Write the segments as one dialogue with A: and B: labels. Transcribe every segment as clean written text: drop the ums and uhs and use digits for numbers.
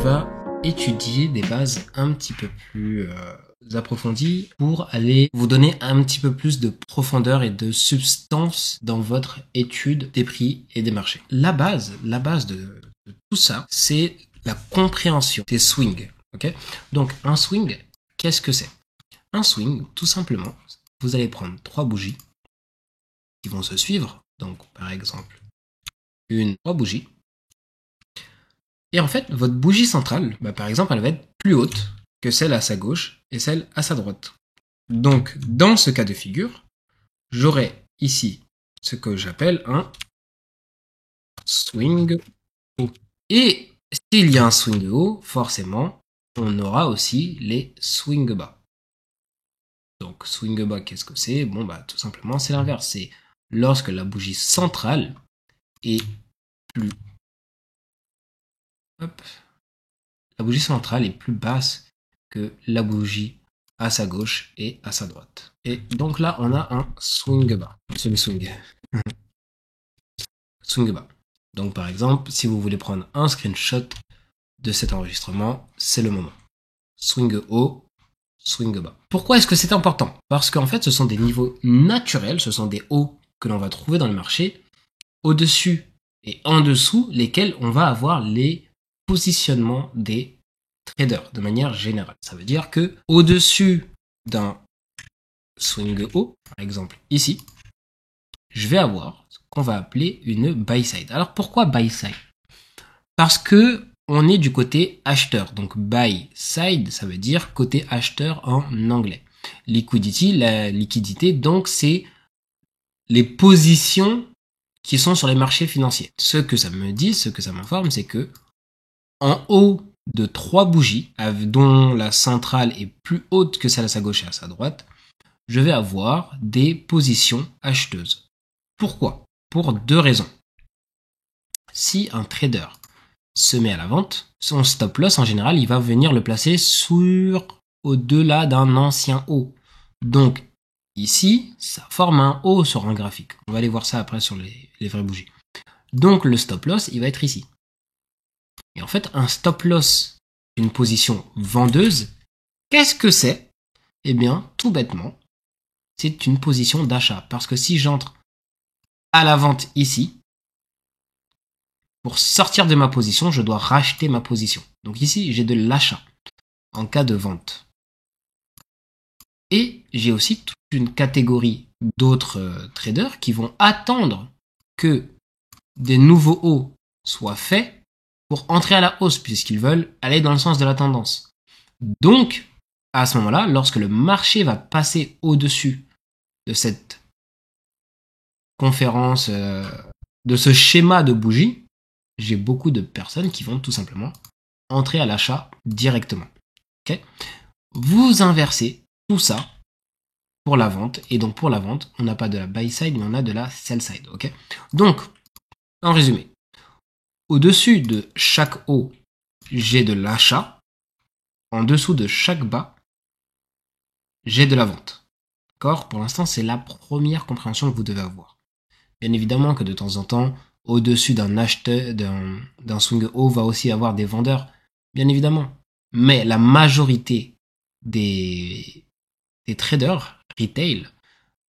A: va étudier des bases un petit peu plus approfondies pour aller vous donner un petit peu plus de profondeur et de substance dans votre étude des prix et des marchés. La base de tout ça, c'est la compréhension des swings. Okay, donc un swing, qu'est-ce que c'est? Un swing, tout simplement, vous allez prendre 3 bougies qui vont se suivre. Donc par exemple, 3 bougies. Et en fait, votre bougie centrale, par exemple, elle va être plus haute que celle à sa gauche et celle à sa droite. Donc, dans ce cas de figure, j'aurai ici ce que j'appelle un swing haut. Et s'il y a un swing haut, forcément, on aura aussi les swing bas. Donc, swing bas, qu'est-ce que c'est? Bon, tout simplement, c'est l'inverse. C'est lorsque la bougie centrale est plus... Hop. La bougie centrale est plus basse que la bougie à sa gauche et à sa droite. Et donc là, on a un swing bas. Swing bas. Donc par exemple, si vous voulez prendre un screenshot de cet enregistrement, c'est le moment. Swing haut, swing bas. Pourquoi est-ce que c'est important? Parce qu'en fait, ce sont des niveaux naturels, ce sont des hauts que l'on va trouver dans le marché, au-dessus et en dessous, lesquels on va avoir les positionnement des traders de manière générale. Ça veut dire que au-dessus d'un swing haut, par exemple ici, je vais avoir ce qu'on va appeler une buy side. Alors pourquoi buy side? Parce que on est du côté acheteur. Donc buy side, ça veut dire côté acheteur en anglais. Liquidity, la liquidité, donc c'est les positions qui sont sur les marchés financiers. Ce que ça me dit, ce que ça m'informe, c'est que en haut de 3 bougies, dont la centrale est plus haute que celle à sa gauche et à sa droite, je vais avoir des positions acheteuses. Pourquoi? Pour 2 raisons. Si un trader se met à la vente, son stop loss en général, il va venir le placer au-delà d'un ancien haut. Donc ici, ça forme un haut sur un graphique. On va aller voir ça après sur les vraies bougies. Donc le stop loss, il va être ici. Et en fait, un stop loss, une position vendeuse, qu'est-ce que c'est? Eh bien, tout bêtement, c'est une position d'achat. Parce que si j'entre à la vente ici, pour sortir de ma position, je dois racheter ma position. Donc ici, j'ai de l'achat en cas de vente. Et j'ai aussi toute une catégorie d'autres traders qui vont attendre que des nouveaux hauts soient faits pour entrer à la hausse, puisqu'ils veulent aller dans le sens de la tendance. Donc, à ce moment-là, lorsque le marché va passer au-dessus de cette conférence, de ce schéma de bougie, j'ai beaucoup de personnes qui vont tout simplement entrer à l'achat directement. Okay? Vous inversez tout ça pour la vente, et donc pour la vente, on n'a pas de la buy side, mais on a de la sell side. Okay? Donc, en résumé, au-dessus de chaque haut, j'ai de l'achat. En dessous de chaque bas, j'ai de la vente. D'accord? Pour l'instant, c'est la première compréhension que vous devez avoir. Bien évidemment que de temps en temps, au-dessus d'un acheteur, d'un swing haut, va aussi avoir des vendeurs. Bien évidemment. Mais la majorité des traders retail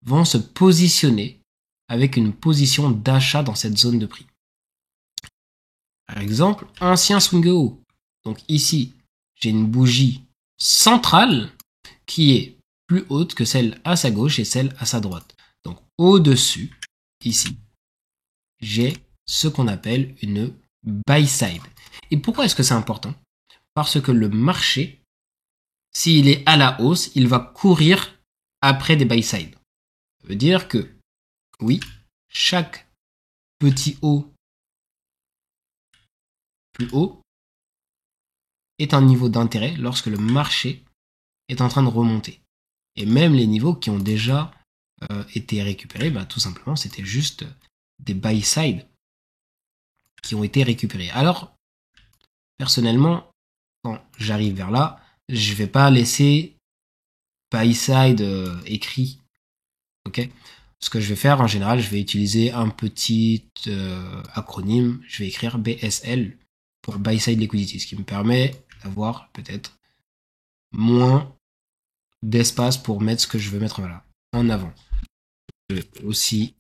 A: vont se positionner avec une position d'achat dans cette zone de prix. Par exemple, ancien swing haut. Donc ici, j'ai une bougie centrale qui est plus haute que celle à sa gauche et celle à sa droite. Donc au-dessus, ici, j'ai ce qu'on appelle une buy side. Et pourquoi est-ce que c'est important? Parce que le marché, s'il est à la hausse, il va courir après des buy side. Ça veut dire que, oui, chaque petit haut plus haut est un niveau d'intérêt lorsque le marché est en train de remonter. Et même les niveaux qui ont déjà été récupérés, tout simplement, c'était juste des buy side qui ont été récupérés. Alors, personnellement, quand j'arrive vers là, je vais pas laisser buy side écrit. Ok? Ce que je vais faire, en général, je vais utiliser un petit acronyme. Je vais écrire BSL. pour buy side liquidity, ce qui me permet d'avoir peut-être moins d'espace pour mettre ce que je veux mettre en avant. Je vais aussi,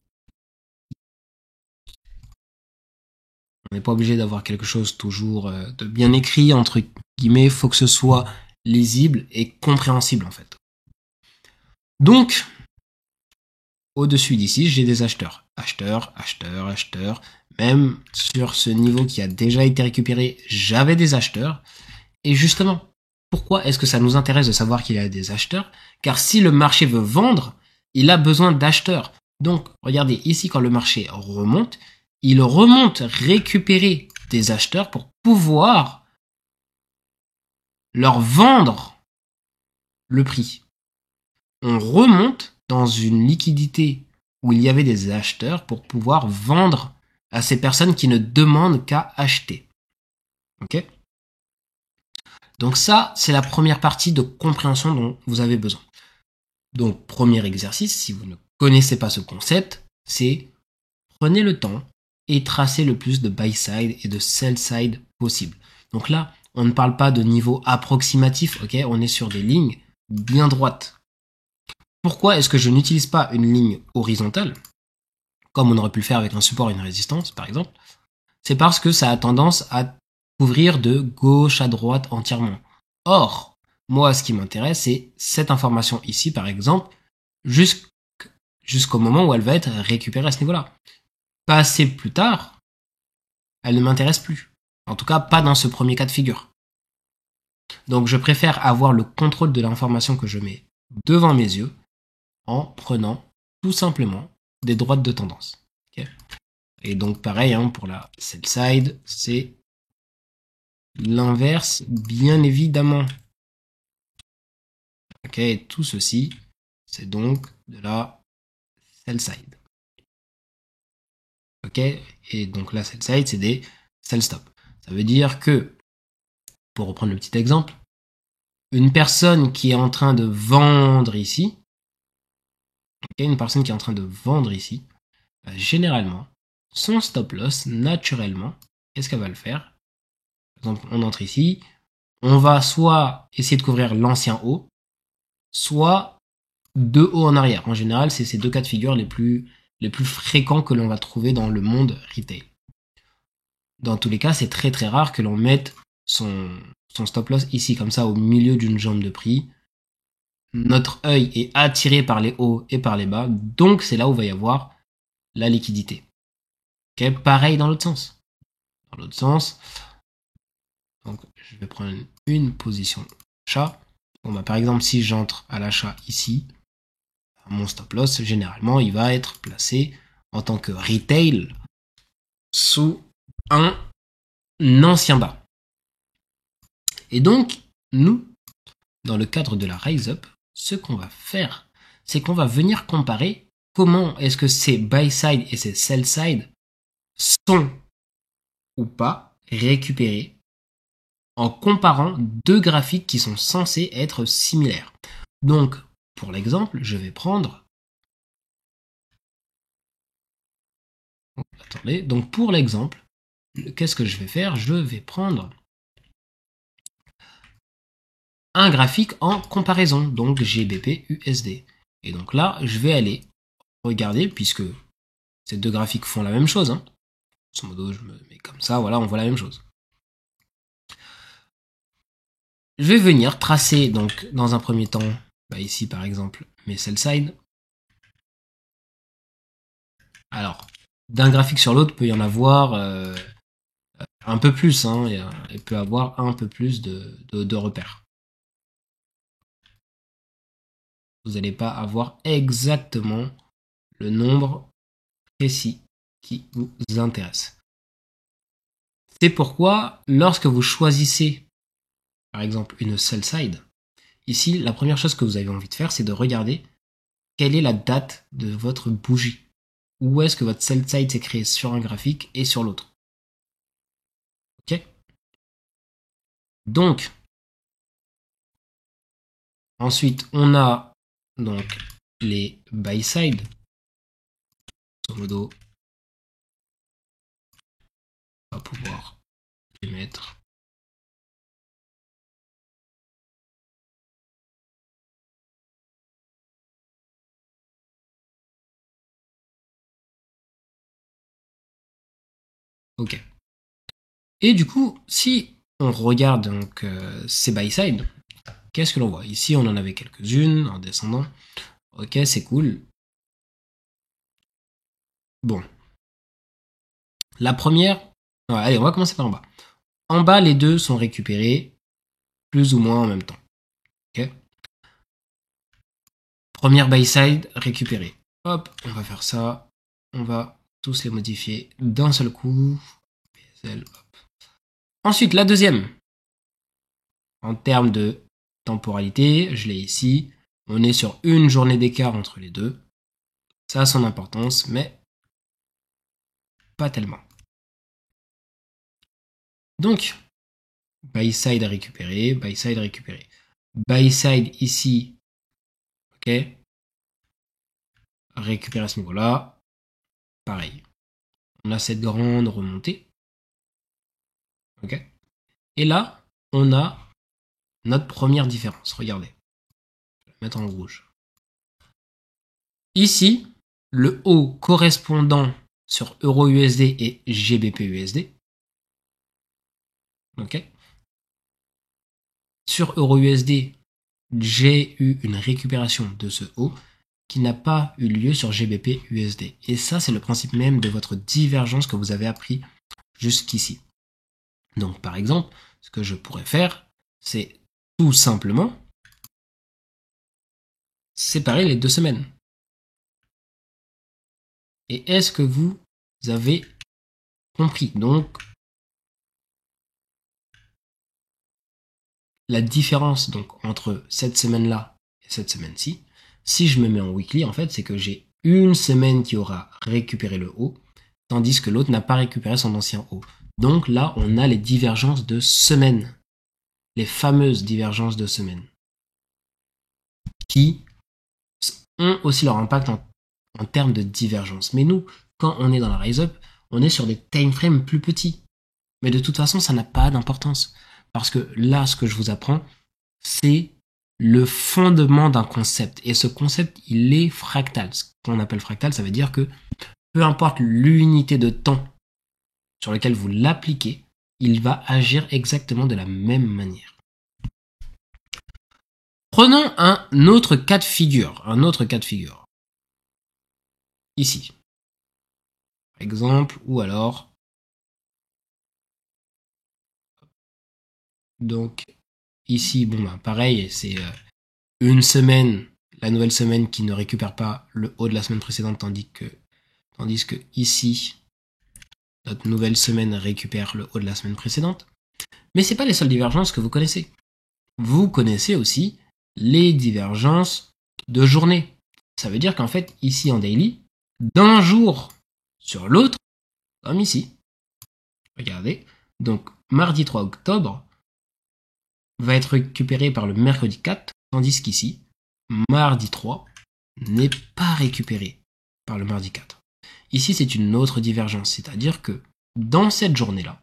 A: on n'est pas obligé d'avoir quelque chose toujours de bien écrit, entre guillemets, il faut que ce soit lisible et compréhensible en fait. Donc, au-dessus d'ici, j'ai des acheteurs. Acheteurs, acheteurs, acheteurs. Même sur ce niveau qui a déjà été récupéré, j'avais des acheteurs. Et justement, pourquoi est-ce que ça nous intéresse de savoir qu'il y a des acheteurs? Car si le marché veut vendre, il a besoin d'acheteurs. Donc, regardez, ici, quand le marché remonte, il remonte récupérer des acheteurs pour pouvoir leur vendre le prix. On remonte dans une liquidité où il y avait des acheteurs pour pouvoir vendre à ces personnes qui ne demandent qu'à acheter. Ok? Donc ça, c'est la première partie de compréhension dont vous avez besoin. Donc, premier exercice, si vous ne connaissez pas ce concept, c'est prenez le temps et tracez le plus de buy side et de sell side possible. Donc là, on ne parle pas de niveau approximatif, ok? On est sur des lignes bien droites. Pourquoi est-ce que je n'utilise pas une ligne horizontale, comme on aurait pu le faire avec un support et une résistance, par exemple? C'est parce que ça a tendance à couvrir de gauche à droite entièrement. Or, moi, ce qui m'intéresse, c'est cette information ici, par exemple, jusqu'au moment où elle va être récupérée à ce niveau-là. Passer plus tard, elle ne m'intéresse plus. En tout cas, pas dans ce premier cas de figure. Donc, je préfère avoir le contrôle de l'information que je mets devant mes yeux en prenant tout simplement des droites de tendance. Okay. Et donc, pareil, hein, pour la sell side, c'est l'inverse, bien évidemment. Ok, et tout ceci, c'est donc de la sell side. Ok, et donc la sell side, c'est des sell stop. Ça veut dire que, pour reprendre le petit exemple, une personne qui est en train de vendre ici, okay, une personne qui est en train de vendre ici, généralement, son stop loss, naturellement, qu'est-ce qu'elle va le faire? Par exemple, on entre ici, on va soit essayer de couvrir l'ancien haut, soit deux hauts en arrière. En général, c'est ces deux cas de figure les plus fréquents que l'on va trouver dans le monde retail. Dans tous les cas, c'est très très rare que l'on mette son stop loss ici, comme ça, au milieu d'une jambe de prix. Notre œil est attiré par les hauts et par les bas, donc c'est là où va y avoir la liquidité. Okay, pareil dans l'autre sens. Dans l'autre sens, donc je vais prendre une position achat. Bon, bah, par exemple, si j'entre à l'achat ici, mon stop loss, généralement, il va être placé en tant que retail sous un ancien bas. Et donc, nous, dans le cadre de la Rise Up, ce qu'on va faire, c'est qu'on va venir comparer comment est-ce que ces buy side et ces sell side sont ou pas récupérés en comparant deux graphiques qui sont censés être similaires. Donc, pour l'exemple, je vais prendre... Attendez, donc pour l'exemple, qu'est-ce que je vais faire? Je vais prendre un graphique en comparaison, donc GBP USD. Et donc là, je vais aller regarder, puisque ces deux graphiques font la même chose. Hein. Grosso modo, je me mets comme ça, voilà, on voit la même chose. Je vais venir tracer, donc, dans un premier temps, bah ici par exemple, mes sell side. Alors, d'un graphique sur l'autre, peut y en avoir un peu plus, hein, il peut avoir un peu plus de repères. Vous n'allez pas avoir exactement le nombre précis qui vous intéresse. C'est pourquoi, lorsque vous choisissez, par exemple, une sell side, ici, la première chose que vous avez envie de faire, c'est de regarder quelle est la date de votre bougie. Où est-ce que votre sell side s'est créé sur un graphique et sur l'autre. Ok? Donc, ensuite, on a donc les buy side. Grosso modo, on va pouvoir Je vais mettre OK. Et du coup, si on regarde donc ces buy side, qu'est-ce que l'on voit? Ici, on en avait quelques-unes en descendant. OK, c'est cool. Bon. La première, ouais, allez, on va commencer par en bas. En bas, les deux sont récupérés plus ou moins en même temps. OK. Première buy side récupérée. Hop, on va faire ça. On va tous les modifier d'un seul coup. PSL, hop. Ensuite, la deuxième. En termes de temporalité, je l'ai ici. On est sur une journée d'écart entre les deux. Ça a son importance, mais pas tellement. Donc, buy side à récupérer, buy side récupéré. Buy side ici, ok. Récupérer à ce niveau-là. Pareil. On a cette grande remontée. Ok. Et là, on a notre première différence. Regardez. Je vais la mettre en rouge. Ici, le haut correspondant sur EURUSD et GBP-USD. Ok. Sur EURUSD, j'ai eu une récupération de ce haut qui n'a pas eu lieu sur GBP-USD. Et ça, c'est le principe même de votre divergence que vous avez appris jusqu'ici. Donc, par exemple, ce que je pourrais faire, c'est tout simplement séparer les 2 semaines. Et est-ce que vous avez compris? Donc, la différence donc entre cette semaine-là et cette semaine-ci, si je me mets en weekly, en fait, c'est que j'ai une semaine qui aura récupéré le haut, tandis que l'autre n'a pas récupéré son ancien haut. Donc là, on a les divergences de semaines, les fameuses divergences de semaines, qui ont aussi leur impact en termes de divergence. Mais nous, quand on est dans la rise up, on est sur des time frames plus petits. Mais de toute façon, ça n'a pas d'importance. Parce que là, ce que je vous apprends, c'est le fondement d'un concept. Et ce concept, il est fractal. Ce qu'on appelle fractal, ça veut dire que peu importe l'unité de temps sur laquelle vous l'appliquez, il va agir exactement de la même manière. Prenons un autre cas de figure. Ici. Par exemple, ou alors... Donc, ici, bon, bah, pareil, c'est une semaine, la nouvelle semaine qui ne récupère pas le haut de la semaine précédente, tandis que ici, notre nouvelle semaine récupère le haut de la semaine précédente. Mais c'est pas les seules divergences que vous connaissez. Vous connaissez aussi les divergences de journée. Ça veut dire qu'en fait, ici en daily, d'un jour sur l'autre, comme ici. Regardez. Donc, mardi 3 octobre va être récupéré par le mercredi 4, tandis qu'ici, mardi 3 n'est pas récupéré par le mardi 4. Ici, c'est une autre divergence, c'est-à-dire que dans cette journée-là,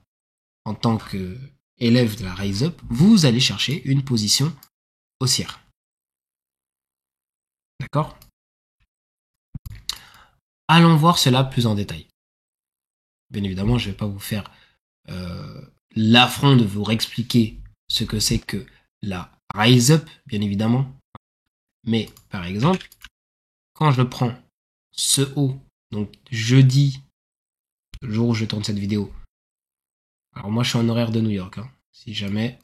A: en tant qu'élève de la Rise Up, vous allez chercher une position haussière. D'accord? Allons voir cela plus en détail. Bien évidemment, je ne vais pas vous faire l'affront de vous réexpliquer ce que c'est que la Rise Up, bien évidemment. Mais, par exemple, quand je prends ce haut, donc jeudi, le jour où je tourne cette vidéo, alors moi je suis en horaire de New York, hein, si jamais.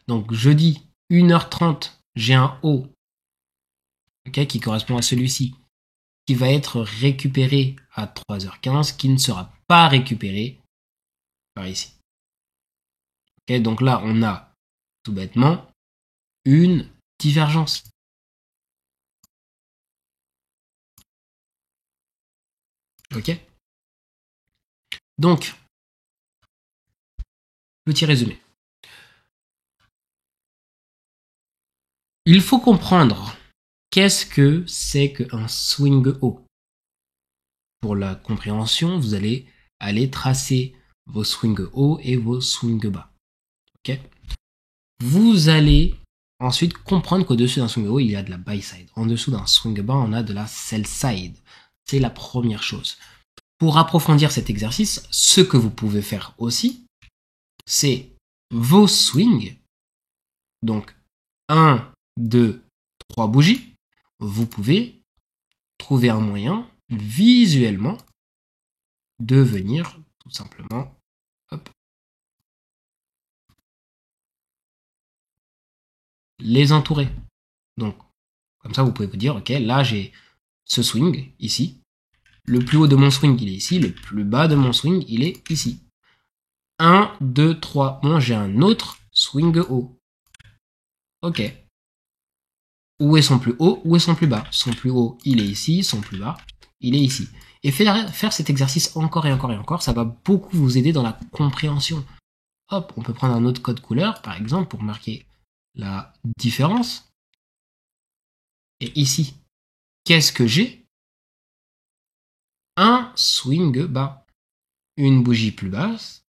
A: Donc jeudi, 1h30, j'ai un haut, okay, qui correspond à celui-ci, qui va être récupéré à 3h15, qui ne sera pas récupéré par ici. Okay, donc là, on a tout bêtement une divergence. Ok? Donc, petit résumé. Il faut comprendre qu'est-ce que c'est qu'un swing haut. Pour la compréhension, vous allez aller tracer vos swings hauts et vos swings bas. Ok. Vous allez ensuite comprendre qu'au-dessus d'un swing haut, il y a de la buy side. En dessous d'un swing bas, on a de la sell side. C'est la première chose. Pour approfondir cet exercice, ce que vous pouvez faire aussi, c'est vos swings. Donc, 1, 2, 3 bougies. Vous pouvez trouver un moyen, visuellement, de venir tout simplement, hop, les entourer. Donc, comme ça, vous pouvez vous dire, ok, là, j'ai ce swing, ici. Le plus haut de mon swing, il est ici. Le plus bas de mon swing, il est ici. 1, 2, 3. Bon, j'ai un autre swing haut. Ok. Où est son plus haut? Où est son plus bas? Son plus haut, il est ici. Son plus bas, il est ici. Et faire cet exercice encore et encore et encore, ça va beaucoup vous aider dans la compréhension. Hop, on peut prendre un autre code couleur, par exemple, pour marquer la différence. Et ici, qu'est-ce que j'ai? Un swing bas. Une bougie plus basse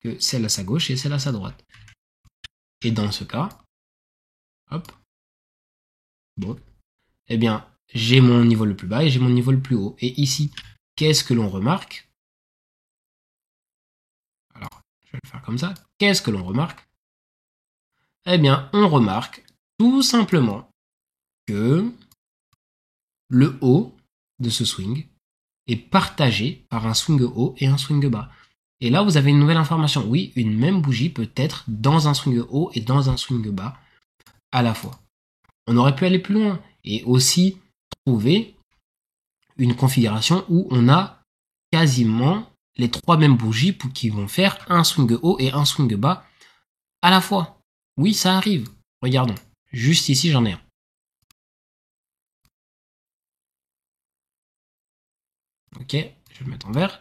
A: que celle à sa gauche et celle à sa droite. Et dans ce cas, hop, bon, eh bien, j'ai mon niveau le plus bas et j'ai mon niveau le plus haut. Et ici, qu'est-ce que l'on remarque? Alors, je vais le faire comme ça. Qu'est-ce que l'on remarque? Eh bien, on remarque tout simplement que le haut de ce swing est partagé par un swing haut et un swing bas. Et là, vous avez une nouvelle information. Oui, une même bougie peut être dans un swing haut et dans un swing bas à la fois. On aurait pu aller plus loin et aussi trouver une configuration où on a quasiment les trois mêmes bougies qui vont faire un swing haut et un swing bas à la fois. Oui, ça arrive. Regardons. Juste ici, j'en ai un. Ok, je vais le mettre en vert.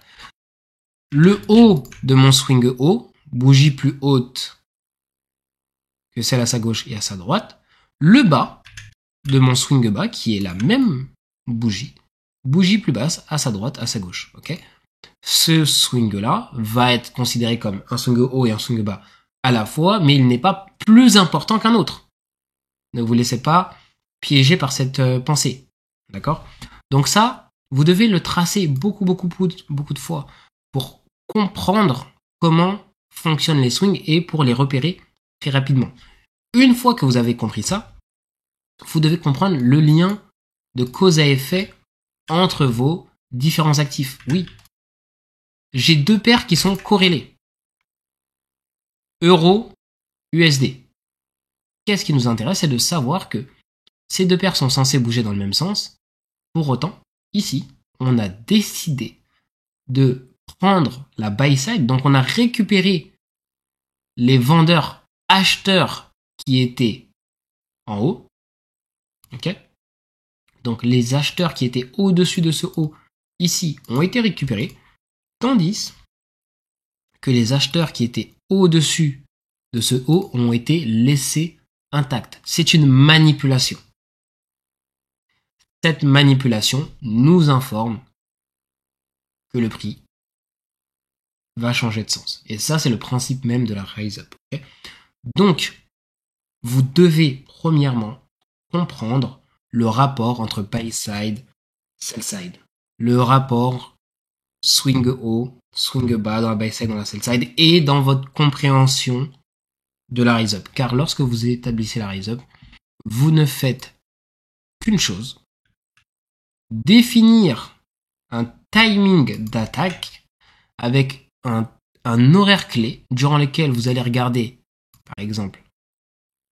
A: Le haut de mon swing haut, bougie plus haute que celle à sa gauche et à sa droite. Le bas de mon swing bas, qui est la même bougie, bougie plus basse à sa droite, à sa gauche. Ok. Ce swing-là va être considéré comme un swing haut et un swing bas à la fois, mais il n'est pas plus important qu'un autre. Ne vous laissez pas piéger par cette pensée. D'accord? Donc ça, vous devez le tracer beaucoup de fois pour comprendre comment fonctionnent les swings et pour les repérer très rapidement. Une fois que vous avez compris ça, vous devez comprendre le lien de cause à effet entre vos différents actifs. Oui, j'ai deux paires qui sont corrélées. Euro, USD. Qu'est-ce qui nous intéresse? C'est de savoir que ces deux paires sont censées bouger dans le même sens. Pour autant, ici, on a décidé de prendre la buy side. Donc, on a récupéré les vendeurs acheteurs qui étaient en haut. Ok? Donc, les acheteurs qui étaient au-dessus de ce haut, ici, ont été récupérés. Tandis que les acheteurs qui étaient au-dessus de ce haut ont été laissés intacts. C'est une manipulation. Cette manipulation nous informe que le prix va changer de sens. Et ça, c'est le principe même de la rise up. Okay? Donc, vous devez premièrement comprendre le rapport entre buy side, sell side. Le rapport swing haut, swing bas dans la buy side, dans la sell side et dans votre compréhension de la rise up. Car lorsque vous établissez la rise up, vous ne faites qu'une chose, définir un timing d'attaque avec un horaire clé durant lequel vous allez regarder, par exemple,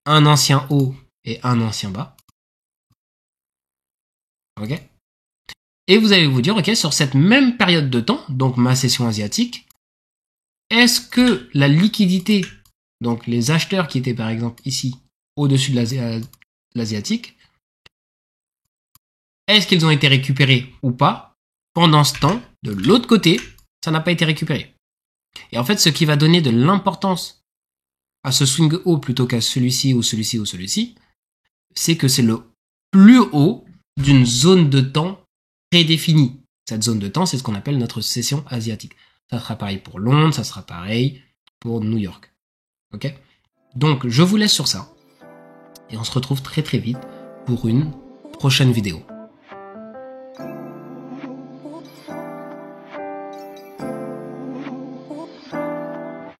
A: un ancien haut et un ancien bas. Ok? Et vous allez vous dire, ok, sur cette même période de temps, donc ma session asiatique, est-ce que la liquidité, donc les acheteurs qui étaient par exemple ici, au-dessus de l'asiatique, est-ce qu'ils ont été récupérés ou pas? Pendant ce temps, de l'autre côté, ça n'a pas été récupéré. Et en fait, ce qui va donner de l'importance à ce swing haut plutôt qu'à celui-ci ou celui-ci ou celui-ci, c'est que c'est le plus haut d'une zone de temps prédéfinie. Cette zone de temps, c'est ce qu'on appelle notre session asiatique. ça sera pareil pour Londres, ça sera pareil pour New York. Ok? Donc, je vous laisse sur ça. Et on se retrouve très très vite pour une prochaine vidéo.